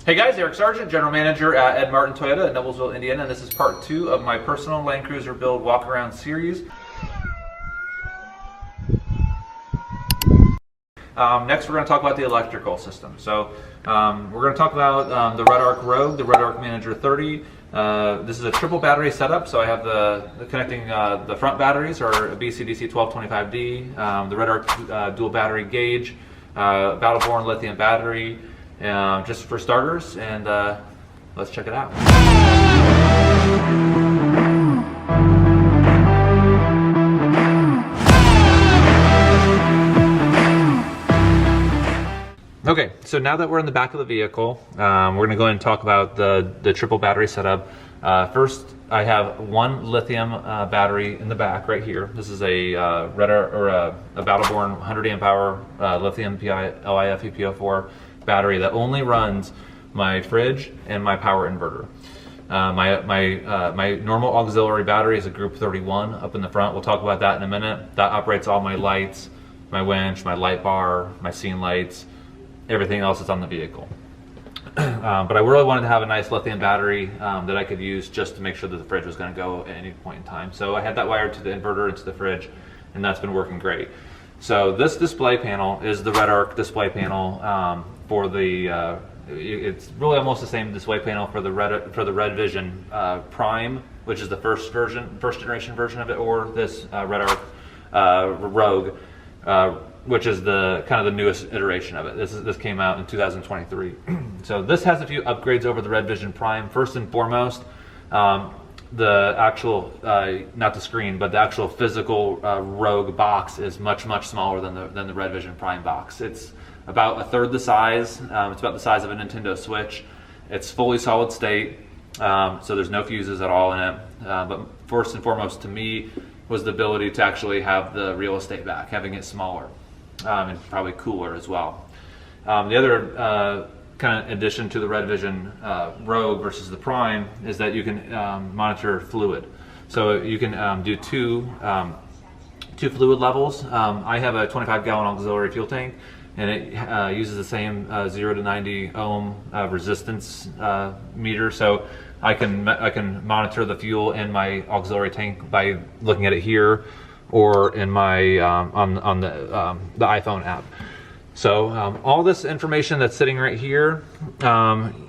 Hey guys, Eric Sargent, General Manager at Ed Martin Toyota in Noblesville, Indiana, and this is part 2 of my personal Land Cruiser build walk-around series. Next we're going to talk about the electrical system. So we're going to talk about the Redarc Rogue, the Redarc Manager 30. This is a triple battery setup, so I have the connecting the front batteries are a BCDC 1225D, the Redarc dual battery gauge, battle-born lithium battery, just for starters, and let's check it out. Okay, so now that we're in the back of the vehicle, we're going to go ahead and talk about the triple battery setup. First, I have one lithium battery in the back right here. This is a Redarc or a battle-born 100 amp hour lithium LiFePO4 battery that only runs my fridge and my power inverter. My normal auxiliary battery is a Group 31 up in the front. We'll talk about that in a minute. That operates all my lights, my winch, my light bar, my scene lights, everything else that's on the vehicle. But I really wanted to have a nice lithium battery that I could use just to make sure that the fridge was going to go at any point in time. So I had that wired to the inverter and to the fridge, and that's been working great. So this display panel is the Redarc display panel for the, it's really almost the same display panel for the REDVISION Prime, which is the first generation version of it, or this Redarc Rogue, which is the kind of the newest iteration of it. This came out in 2023. So this has a few upgrades over the REDVISION Prime. First and foremost, the actual, not the screen, but the actual physical Rogue box is much smaller than the REDVISION Prime box. It's about a third the size. It's about the size of a Nintendo Switch. It's fully solid state, so there's no fuses at all in it. But first and foremost to me was the ability to actually have the real estate back, having it smaller. And probably cooler as well. The other kind of addition to the REDVISION Rogue versus the Prime is that you can monitor fluid. So you can do two fluid levels. I have a 25-gallon auxiliary fuel tank, and it uses the same 0 to 90 ohm resistance meter. So I can monitor the fuel in my auxiliary tank by looking at it here, or in my on the iPhone app. So all this information that's sitting right here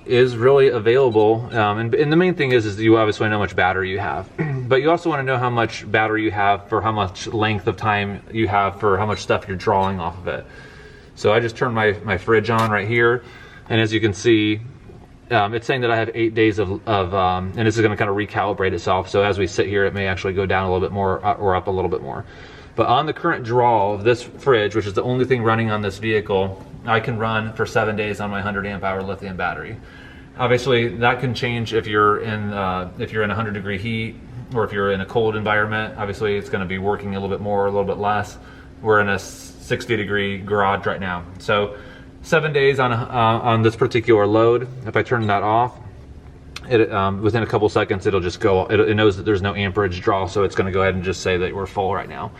is really available, and the main thing is you obviously want to know how much battery you have, but you also want to know how much battery you have for how much length of time you have for how much stuff you're drawing off of it. So I just turned my fridge on right here, and as you can see, it's saying that I have 8 days of and this is going to kind of recalibrate itself. So as we sit here, it may actually go down a little bit more or up a little bit more. But on the current draw of this fridge, which is the only thing running on this vehicle, I can run for 7 days on my 100 amp hour lithium battery. Obviously, that can change if you're in 100-degree heat, or if you're in a cold environment. Obviously, it's going to be working a little bit more, a little bit less. We're in a 60-degree garage right now, so 7 days on this particular load. If I turn that off, it within a couple seconds it'll just go. It knows that there's no amperage draw, so it's going to go ahead and just say that we're full right now.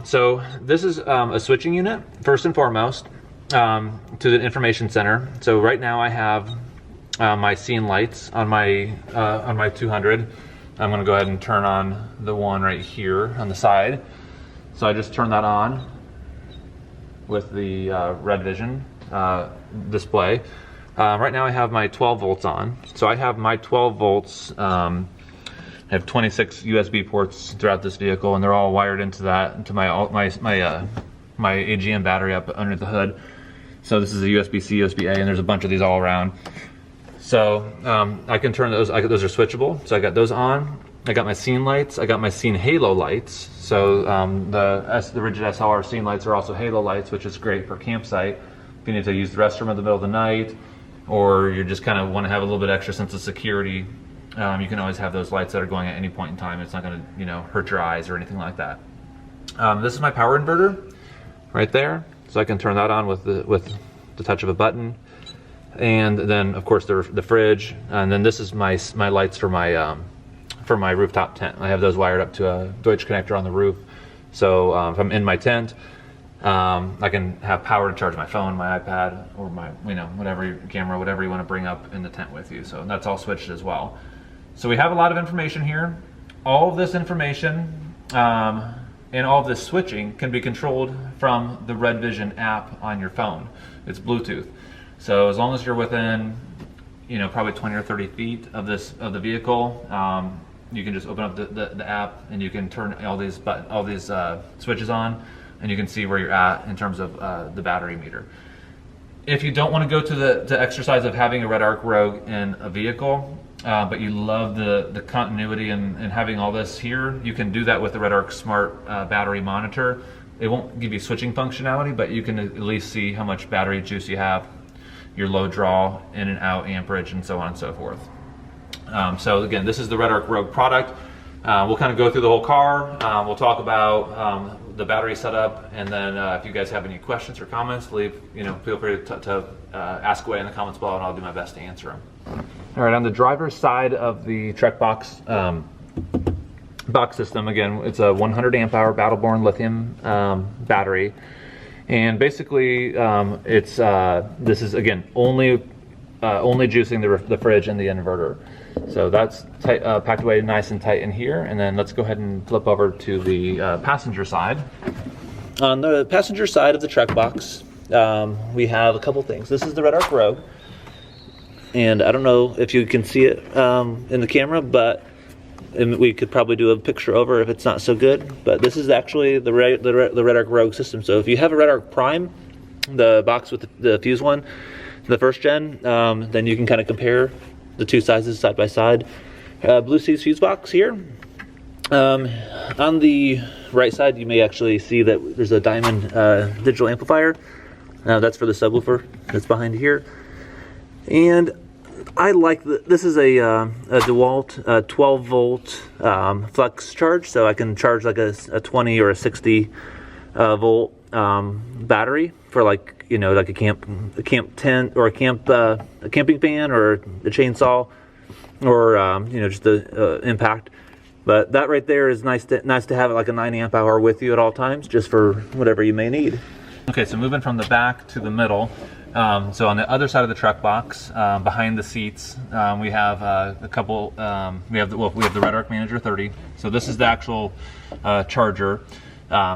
So this is a switching unit first and foremost to the information center. So right now I have my scene lights on my 200. I'm going to go ahead and turn on the one right here on the side. So I just turn that on with the REDVISION display. Right now I have my 12 volts on. So I have my 12 volts, I have 26 USB ports throughout this vehicle, and they're all wired into my AGM battery up under the hood. So this is a USB-C, USB-A, and there's a bunch of these all around. So I can turn those, those are switchable. So I got those on. I got my scene lights, I got my scene halo lights. So the rigid SLR scene lights are also halo lights, which is great for campsite. If you need to use the restroom in the middle of the night, or you just kind of want to have a little bit extra sense of security, you can always have those lights that are going at any point in time. It's not going to, hurt your eyes or anything like that. This is my power inverter right there, so I can turn that on with the touch of a button. And then of course the fridge, and then this is my lights for my rooftop tent. I have those wired up to a Deutsch connector on the roof. So if I'm in my tent, I can have power to charge my phone, my iPad, or my, whatever camera, whatever you want to bring up in the tent with you. So that's all switched as well. So we have a lot of information here. All of this information and all of this switching can be controlled from the REDVISION app on your phone. It's Bluetooth. So as long as you're within, probably 20 or 30 feet of the vehicle, you can just open up the app and you can turn all these switches on, and you can see where you're at in terms of the battery meter. If you don't want to go to the exercise of having a Redarc Rogue in a vehicle, but you love the continuity and having all this here, you can do that with the Redarc Smart battery monitor. It won't give you switching functionality, but you can at least see how much battery juice you have, your load draw, in and out amperage, and so on and so forth. So again, this is the Redarc Rogue product. We'll kind of go through the whole car. We'll talk about the battery setup, and then if you guys have any questions or comments, feel free to ask away in the comments below, and I'll do my best to answer them. All right, on the driver's side of the Trek box system, again, it's a 100 amp hour Battle-Born lithium battery, and basically this is again only juicing the fridge and the inverter. So that's packed away nice and tight in here. And then let's go ahead and flip over to the passenger side. On the passenger side of the Trek box, we have a couple things. This is the Redarc Rogue, and I don't know if you can see it in the camera, but we could probably do a picture over if it's not so good. But this is actually the Redarc Rogue system. So if you have a Redarc Prime, the box with the fuse one, the first gen, then you can kind of compare the two sizes side by side. Blue Seas fuse box here. On the right side, you may actually see that there's a diamond digital amplifier. That's for the subwoofer that's behind here. And I like this is a DeWalt 12 volt flex charge, so I can charge like a 20 or a 60 volt battery for like a camp tent, or a camping fan, or a chainsaw, or just the impact. But that right there is nice to have like a 9 amp hour with you at all times, just for whatever you may need. Okay, so moving from the back to the middle. So on the other side of the truck box, behind the seats, we have a couple. We have the Redarc Manager 30. So this is the actual charger.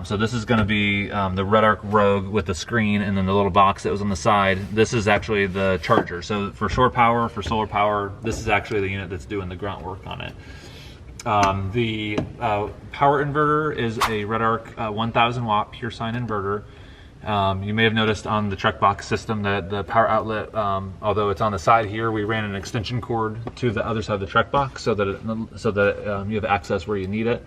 So this is going to be the Redarc Rogue with the screen, and then the little box that was on the side. This is actually the charger. So for shore power, for solar power, this is actually the unit that's doing the grunt work on it. The power inverter is a Redarc 1000 watt pure sine inverter. You may have noticed on the Trek box system that the power outlet, although it's on the side here, we ran an extension cord to the other side of the Trek box so that you have access where you need it.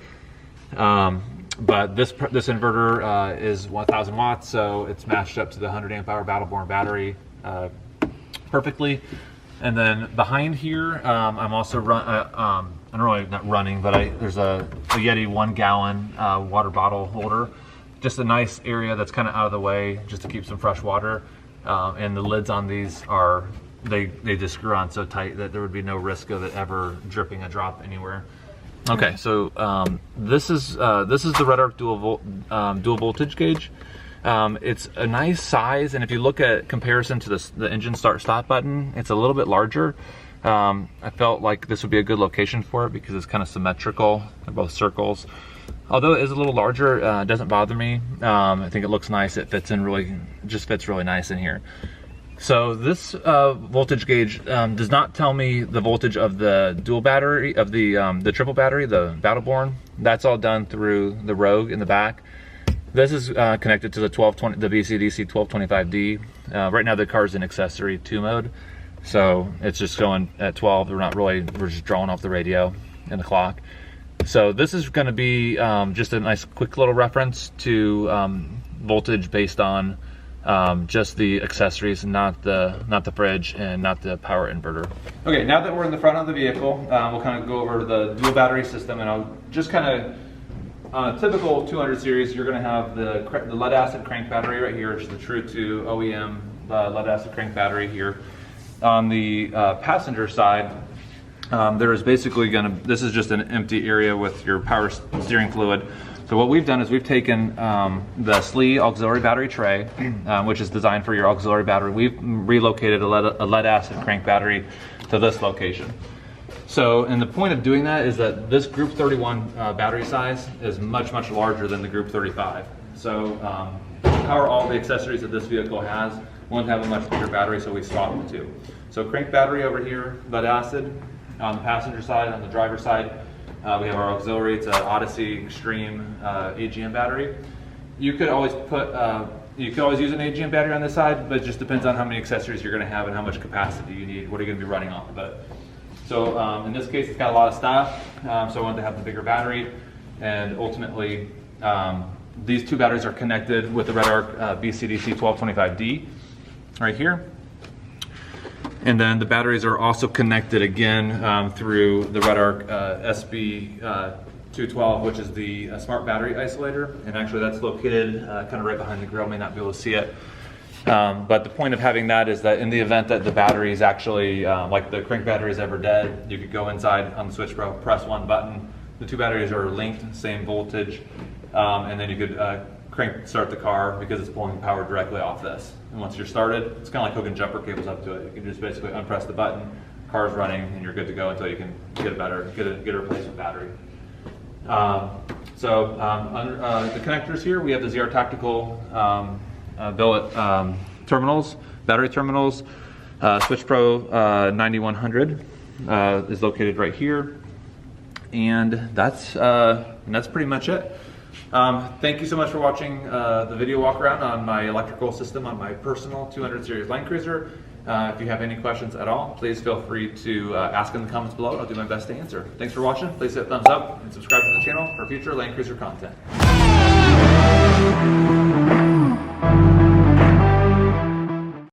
But this inverter is 1000 watts, so it's matched up to the 100 amp hour Battle-Born battery perfectly. And then behind here, I'm also I'm not running, but there's a Yeti 1 gallon water bottle holder. Just a nice area that's kind of out of the way, just to keep some fresh water. And the lids on these they just screw on so tight that there would be no risk of it ever dripping a drop anywhere. Okay, so this is the Redarc dual voltage gauge. It's a nice size, and if you look at comparison to the engine start-stop button, it's a little bit larger. I felt like this would be a good location for it because it's kind of symmetrical. They're both circles. Although it is a little larger, it doesn't bother me. I think it looks nice. It fits really nice in here. So this voltage gauge does not tell me the voltage of the dual battery, of the triple battery, the Battle-Born. That's all done through the Rogue in the back. This is connected to the BCDC 1225D. Right now the car's in accessory 2 mode, so it's just going at 12. We're just drawing off the radio and the clock. So this is going to be just a nice quick little reference to voltage based on just the accessories, not the fridge and not the power inverter. Okay, now that we're in the front of the vehicle, we'll kind of go over the dual battery system, and I'll just kind of, on a typical 200 series, you're going to have the lead acid crank battery right here, which is the true to OEM lead acid crank battery here. On the passenger side, there is basically this is just an empty area with your power steering fluid. So what we've done is we've taken the SLE auxiliary battery tray, which is designed for your auxiliary battery. We've relocated a lead acid crank battery to this location. So, and the point of doing that is that this Group 31 battery size is much, much larger than the Group 35. So, to power all the accessories that this vehicle has, won't have a much bigger battery, so we swapped the two. So crank battery over here, lead acid on the passenger side. On the driver's side, we have our auxiliary. It's an Odyssey Extreme AGM battery. You could always put, you could always use an AGM battery on this side, but it just depends on how many accessories you're going to have and how much capacity you need. What are you going to be running off of it? So in this case, it's got a lot of staff, so I wanted to have the bigger battery, and ultimately these two batteries are connected with the Redarc BCDC 1225D right here. And then the batteries are also connected again through the Redarc SB 212, which is the smart battery isolator. And actually that's located kind of right behind the grill, may not be able to see it. But the point of having that is that in the event that the battery is actually, like the crank battery is ever dead, you could go inside on the switch pro, press one button. The two batteries are linked, same voltage, and then you could start the car because it's pulling power directly off this. And once you're started, it's kind of like hooking jumper cables up to it. You can just basically unpress the button, car's running, and you're good to go until you can get a replacement battery. The connectors here, we have the ZR Tactical billet terminals, battery terminals. Switch Pro 9100 is located right here, and that's pretty much it. Thank you so much for watching the video walk around on my electrical system on my personal 200 series Land Cruiser. If you have any questions at all, please feel free to ask in the comments below. I'll do my best to answer. Thanks for watching. Please hit thumbs up and subscribe to the channel for future Land Cruiser content.